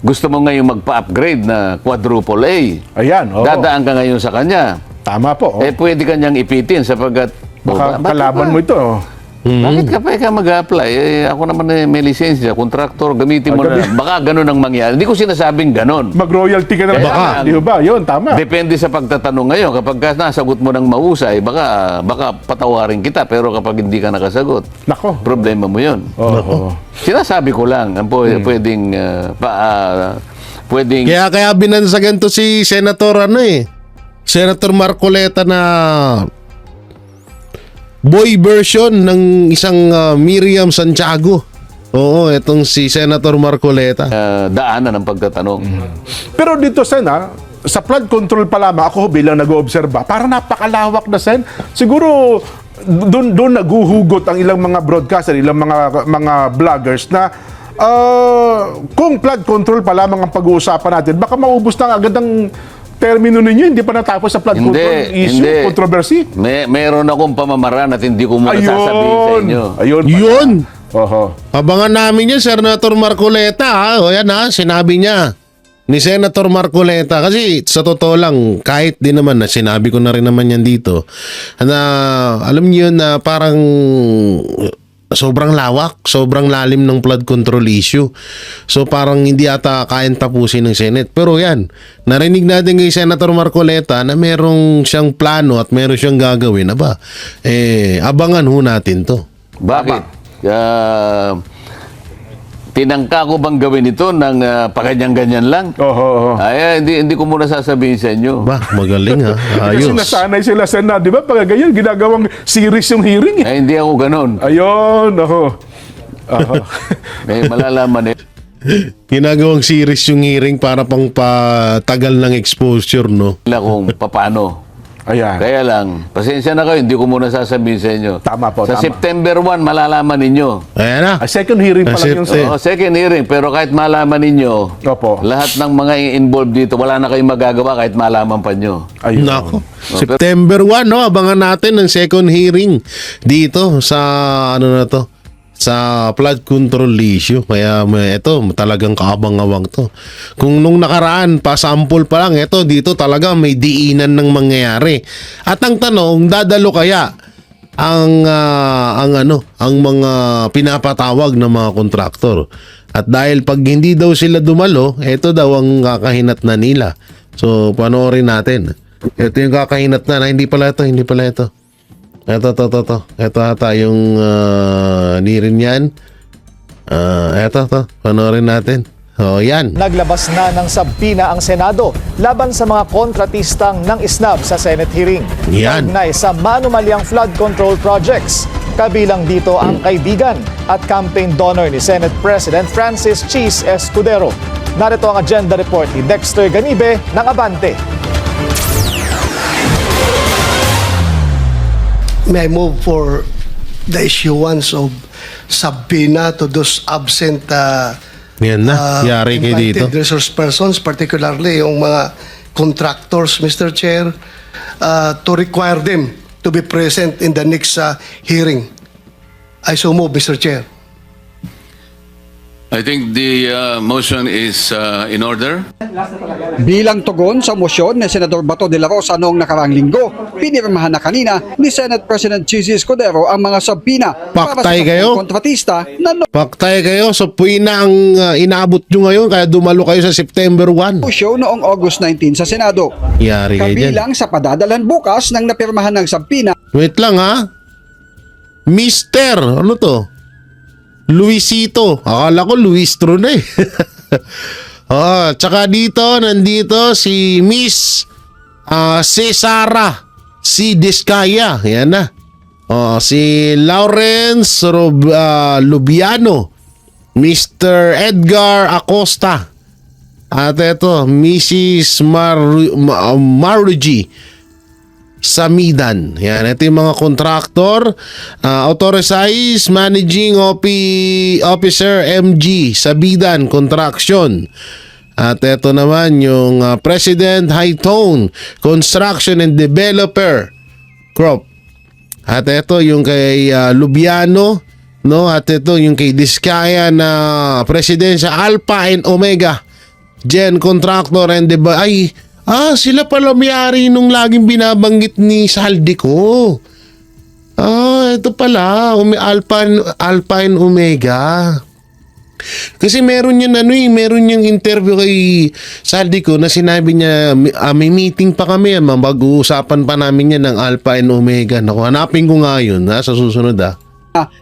Speaker 5: Gusto mo ngayon magpa-upgrade na quadruple A.
Speaker 6: Ayan. Oo.
Speaker 5: Dadaan ka ngayon sa kanya.
Speaker 6: Tama po.
Speaker 5: Pwede kanyang ipitin sapagkat
Speaker 6: Baka
Speaker 5: bakit
Speaker 6: kalaban
Speaker 5: ba?
Speaker 6: mo ito.
Speaker 5: Bakit ka pa mag-a-apply? Ako naman may lisensya, kontraktor, gamitin mo na. Baka ganun ang mangyari. Hindi ko sinasabing ganun.
Speaker 6: Mag-royalty ka na
Speaker 1: Baka.
Speaker 6: Di ba? Yun, tama.
Speaker 5: Depende sa pagtatanong ngayon. Kapag nasagot mo ng mahusay, baka patawarin kita. Pero kapag hindi ka nakasagot,
Speaker 6: Nako.
Speaker 5: problema mo yun.
Speaker 6: Oo.
Speaker 5: Sinasabi ko lang, ang pwedeng... pwedeng...
Speaker 1: Kaya binansagan to si Senator Senator Marcoleta na boy version ng isang Miriam Santiago. Oo, itong si Senator Marcoleta.
Speaker 5: daanan ng pagtatanong.
Speaker 6: Pero dito, Sen, sa flood control pa lamang, ako bilang nag-oobserba, parang napakalawak na, Sen. Siguro, doon naguhugot ang ilang mga broadcaster, ilang mga vloggers na kung flood control pa lamang ang pag-uusapan natin, baka maubos na agad ang termino ninyo, hindi pa natapos sa flood control issue, controversy.
Speaker 5: Meron akong pamamaraan at hindi ko muna sasabihin sa inyo.
Speaker 6: Ayun. Pala.
Speaker 1: Yun!
Speaker 6: Oho.
Speaker 1: Abangan namin yan, Senator Marcoleta. Ha? O yan ha, sinabi niya ni Senator Marcoleta. Kasi sa totoo lang, kahit din naman na sinabi ko na rin naman yan dito, na alam niyo na parang sobrang lawak, sobrang lalim ng flood control issue. So parang hindi ata kayang tapusin ng Senate. Pero yan, narinig natin kay Senator Marcoleta na merong siyang plano at meron siyang gagawin. Aba, abangan ho natin to.
Speaker 5: Bakit? Tinangka ko bang gawin ito ng paganyan-ganyan lang?
Speaker 6: Oho.
Speaker 5: Ay, hindi ko muna sasabihin sa inyo.
Speaker 1: Ba, magaling ha.
Speaker 6: Kasi
Speaker 1: Ayos.
Speaker 6: nasanay sila sa di ba? Pag ganyan, ginagawang series yung hearing eh.
Speaker 5: Ay, hindi ako ganun.
Speaker 6: Ayun, oho.
Speaker 5: May malalaman eh.
Speaker 1: Ginagawang series yung hearing para pang patagal ng exposure, no?
Speaker 5: Kung paano.
Speaker 6: Ayan.
Speaker 5: Kaya lang, pasensya na kayo, hindi ko muna sasabihin sa inyo.
Speaker 6: Tama po,
Speaker 5: Sa
Speaker 6: tama.
Speaker 5: September 1, malalaman ninyo.
Speaker 1: Ayan na.
Speaker 6: Second hearing pa lang yung
Speaker 1: September.
Speaker 5: Second hearing, pero kahit malaman ninyo,
Speaker 6: Opo.
Speaker 5: lahat ng mga involved dito, wala na kayong magagawa kahit malaman pa nyo.
Speaker 6: Ayun.
Speaker 1: Nako. September 1, no? Abangan natin ang second hearing dito sa ano na to, sa flood control issue. Kaya ito, talagang kaabang-awang to. Kung nung nakaraan, pa-sample pa lang, ito dito talaga may diinan ng mangyayari. At ang tanong, dadalo kaya ang mga pinapatawag ng mga kontraktor. At dahil pag hindi daw sila dumalo, ito daw ang kakahinat na nila. So, panoorin natin. Ito yung kakahinat na hindi pala ito. Ito. Ito ata yung nirin yan. Ito. Panoorin natin. O, yan.
Speaker 7: Naglabas na ng sabina ang Senado laban sa mga kontratistang ng ISNAB sa Senate hearing.
Speaker 1: Yan.
Speaker 7: Kaugnay sa manumalyang flood control projects. Kabilang dito ang kaibigan at campaign donor ni Senate President Francis Cheese Escudero. Narito ang agenda report ni Dexter Ganibe ng Abante.
Speaker 8: May I move for the issuance of subpoena to those absent
Speaker 1: Yan na. Yari kayo dito.
Speaker 8: invited resource persons, particularly yung mga contractors, Mr. Chair, to require them to be present in the next hearing. I so move, Mr. Chair.
Speaker 9: I think the motion is in order.
Speaker 10: Bilang tugon sa motion ni Senador Bato de la Rosa noong nakaraang linggo, pinirmahan na kanina ni Senate President Cheese Escudero ang mga sabina
Speaker 1: Paktay
Speaker 10: sa
Speaker 1: kayo?
Speaker 10: kontratista na
Speaker 1: Paktay kayo. So, puwina ang inaabot nyo ngayon. Kaya dumalo kayo sa September 1.
Speaker 10: show noong August 19 sa Senado.
Speaker 1: Yari kayo dyan.
Speaker 10: Kabilang sa padadalan bukas ng napirmahan ng sabina
Speaker 1: Wait lang ha. Mister, ano to? Luisito. Akala ko Luistro na eh. Tsaka nandito si Miss Cesara C. Discaya. Yan na. Si Lawrence Lubiano. Mr. Edgar Acosta. At ito, Mrs. Maruji Samidan. Yan, ito yung mga contractor. Authorized Managing Officer MG Sabidan Construction. At ito naman yung President Hightone Construction and Developer Crop. At ito yung kay Lubiano, no? At ito yung kay Discaya na President sa Alpha and Omega Gen Contractor and sila pala may-ari nung laging binabanggit ni Saldico. Ito pala, Alpha and Omega. Kasi meron yung interview kay Saldico na sinabi niya, may meeting pa kami, mag-uusapan pa namin yan ng Alpha and Omega. Naku, hanapin ko nga yun sa susunod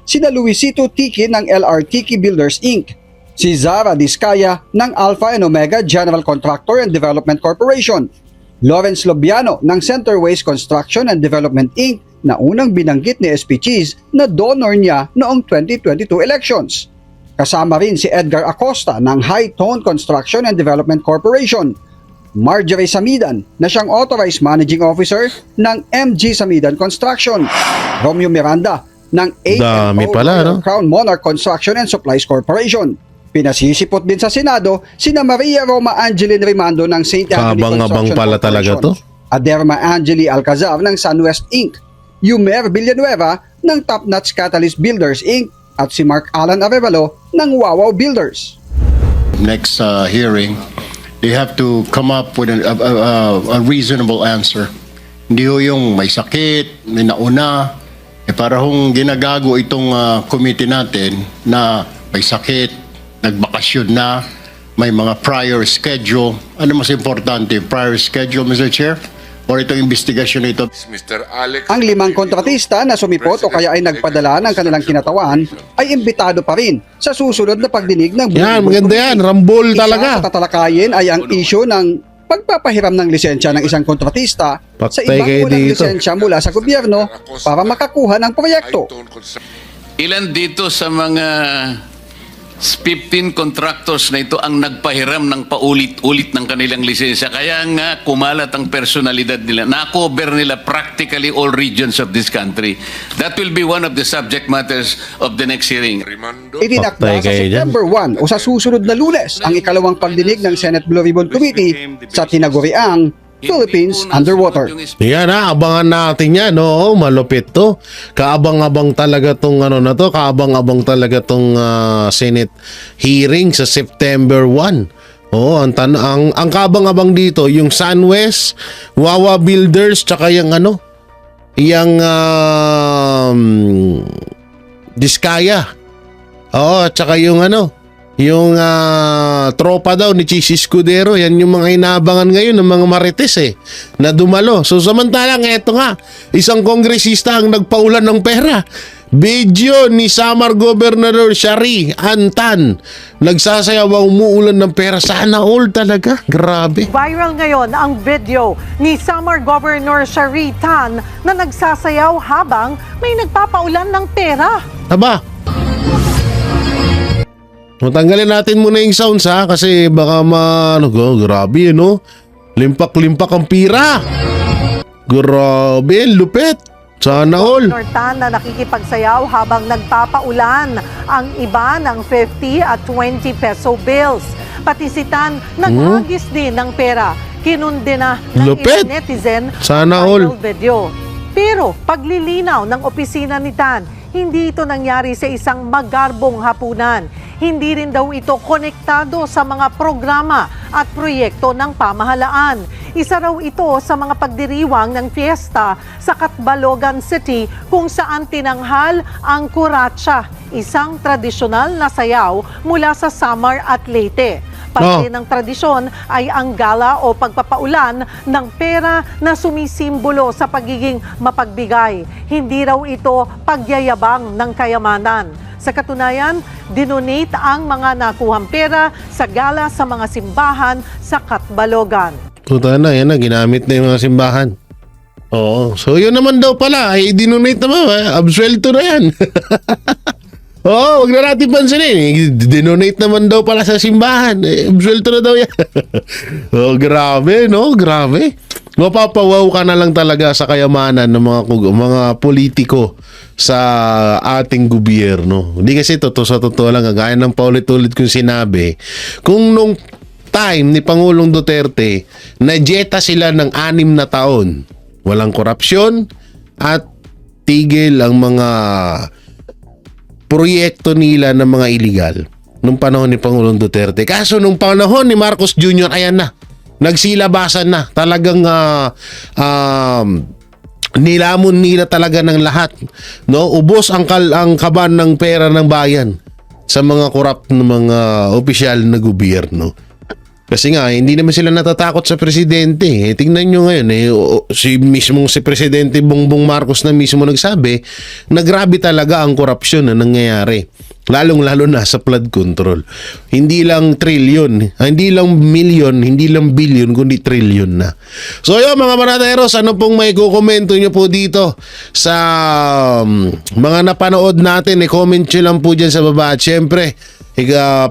Speaker 10: sina Luisito Tiki ng LR Tiki Builders Inc., si Zara Discaya ng Alpha and Omega General Contractor and Development Corporation, Lawrence Lobiano ng Centerways Construction and Development Inc. na unang binanggit ni SP Cheese na donor niya noong 2022 elections. Kasama rin si Edgar Acosta ng High Tone Construction and Development Corporation, Marjorie Samidan na siyang Authorized Managing Officer ng MG Samidan Construction, Romeo Miranda ng
Speaker 1: Dami
Speaker 10: AMO
Speaker 1: pala, no?
Speaker 10: Crown Monarch Construction and Supplies Corporation. Pinasisipot din sa Senado sina Maria Roma Angeline Rimando ng St. Anthony
Speaker 1: Kabang-abang
Speaker 10: Construction
Speaker 1: pala talaga
Speaker 10: Corporation, Aderma Angeli Alcazar ng Sunwest Inc., Yumer Villanueva ng Top Notch Catalyst Builders Inc., at si Mark Alan Arevalo ng Wawaw Builders.
Speaker 11: Next hearing, they have to come up with a reasonable answer. Hindi ho yung may sakit, may nauna, para hong ginagago itong committee natin na may sakit, nagbakasyon na, may mga prior schedule. Ano mas importante, prior schedule, Mr. Chair? Or itong investigasyon na ito?
Speaker 10: Ang 5 kontratista na sumipot o kaya ay nagpadala ng kanilang kinatawan ay imbitado pa rin sa susunod na pagdinig ng
Speaker 1: Yan, maganda yan. Rambol talaga.
Speaker 10: Isa sa tatalakayin ay ang issue ng pagpapahiram ng lisensya ng isang kontratista sa
Speaker 1: Patay
Speaker 10: ibang
Speaker 1: kayo
Speaker 10: walang
Speaker 1: dito.
Speaker 10: lisensya mula sa gobyerno para makakuha ng proyekto.
Speaker 9: Ilan dito sa mga 15 contractors na ito ang nagpahiram ng paulit-ulit ng kanilang lisensya. Kaya nga kumalat ang personalidad nila. Na-cover nila practically all regions of this country. That will be one of the subject matters of the next hearing.
Speaker 10: Itinakda
Speaker 1: Patay
Speaker 10: sa
Speaker 1: kayo dyan.
Speaker 10: September 1 o sa susunod na Lunes ang ikalawang pagdinig ng Senate Blue Ribbon Committee sa tinaguriang Philippines Underwater.
Speaker 1: Yan abangan natin yan. Oo, malupit to. Kaabang-abang talaga tong ano na to. Kaabang-abang talaga tong Senate hearing sa September 1. Oo, ang kaabang-abang dito, yung SunWest, Wawa Builders, tsaka yung yung Diskaya. Oo, tsaka yung yung tropa daw ni Chis Escudero, yan yung mga inaabangan ngayon ng mga marites na dumalo. So samantalang eto nga, isang kongresista ang nagpaulan ng pera. Video ni Samar Governor Shari Antan, nagsasayaw umuulan ng pera. Sana all talaga, grabe.
Speaker 12: Viral ngayon ang video ni Samar Governor Shari Tan na nagsasayaw habang may nagpapaulan ng pera.
Speaker 1: Aba, tanggalin natin muna yung sounds kasi baka grabe limpak-limpak ang pira. Grabe, lupit. Sana all.
Speaker 12: Governor Tan na nakikipagsayaw habang nagpapaulan ang iba ng 50 at 20 peso bills. Pati si Tan naghagis din ng pera. Kinundena ng
Speaker 1: Lupit.
Speaker 12: ilang netizen
Speaker 1: Sana
Speaker 12: ang
Speaker 1: all.
Speaker 12: viral video. Pero paglilinaw ng opisina ni Tan, hindi ito nangyari sa isang magarbong hapunan. Hindi rin daw ito konektado sa mga programa at proyekto ng pamahalaan. Isa raw ito sa mga pagdiriwang ng fiesta sa Catbalogan City kung saan tinanghal ang kuratsa, isang tradisyonal na sayaw mula sa Samar at Leyte. Parte ng tradisyon ay ang gala o pagpapaulan ng pera na sumisimbolo sa pagiging mapagbigay. Hindi raw ito pagyayabang ng kayamanan. Sa katunayan, dinonate ang mga nakuhang pera sa gala sa mga simbahan sa Catbalogan.
Speaker 1: Puta na, yan na, ginamit na yung mga simbahan. Oo, so yun naman daw pala, ay dinonate naman, absuelto na yan. Oo, wag na natin pansinin, dinonate naman daw pala sa simbahan, absuelto na daw yan. Oh, grabe, no? Grabe. Mapapawaw ka na lang talaga sa kayamanan ng mga politiko sa ating gobyerno. Hindi kasi sa totoo lang, gaya ng paulit-ulit kong sinabi, kung nung time ni Pangulong Duterte, najeta sila ng 6 na taon, walang korupsyon at tigil ang mga proyekto nila ng mga illegal nung panahon ni Pangulong Duterte. Kaso nung panahon ni Marcos Jr., ayan na, nagsilabasan na. Talagang nilamon nila talaga ng lahat. No? Ubos ang kaban ng pera ng bayan sa mga korap na mga opisyal na gobyerno. Kasi nga, hindi naman sila natatakot sa presidente. Tingnan nyo ngayon, si Presidente Bongbong Marcos na mismo nagsabi na grabe talaga ang korupsyon na nangyayari. Lalong-lalo na sa flood control. Hindi lang trilyon, hindi lang milyon, hindi lang bilyon, kundi trilyon na. So yun mga manateros, ano pong may kukomento nyo po dito sa mga napanood natin? I-comment nyo lang po dyan sa baba. At syempre,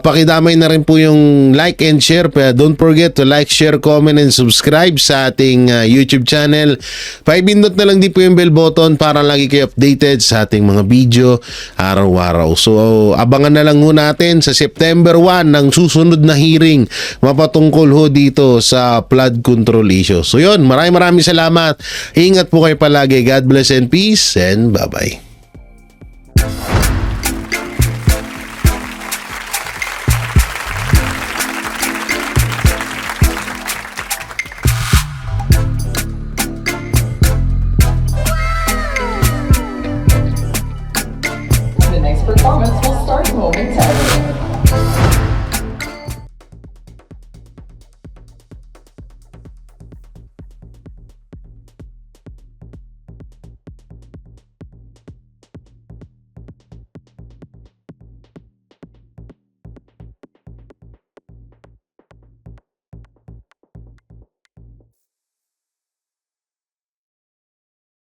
Speaker 1: pakidamay na rin po yung like and share. Don't forget to like, share, comment, and subscribe sa ating YouTube channel. Pahipindot na lang din po yung bell button para lagi kayo updated sa ating mga video araw-araw. So, abangan na lang ho natin sa September 1 ng susunod na hearing mapatungkol ho dito sa flood control issue. So, yun. Maraming salamat. Ingat po kayo palagi. God bless and peace and bye-bye.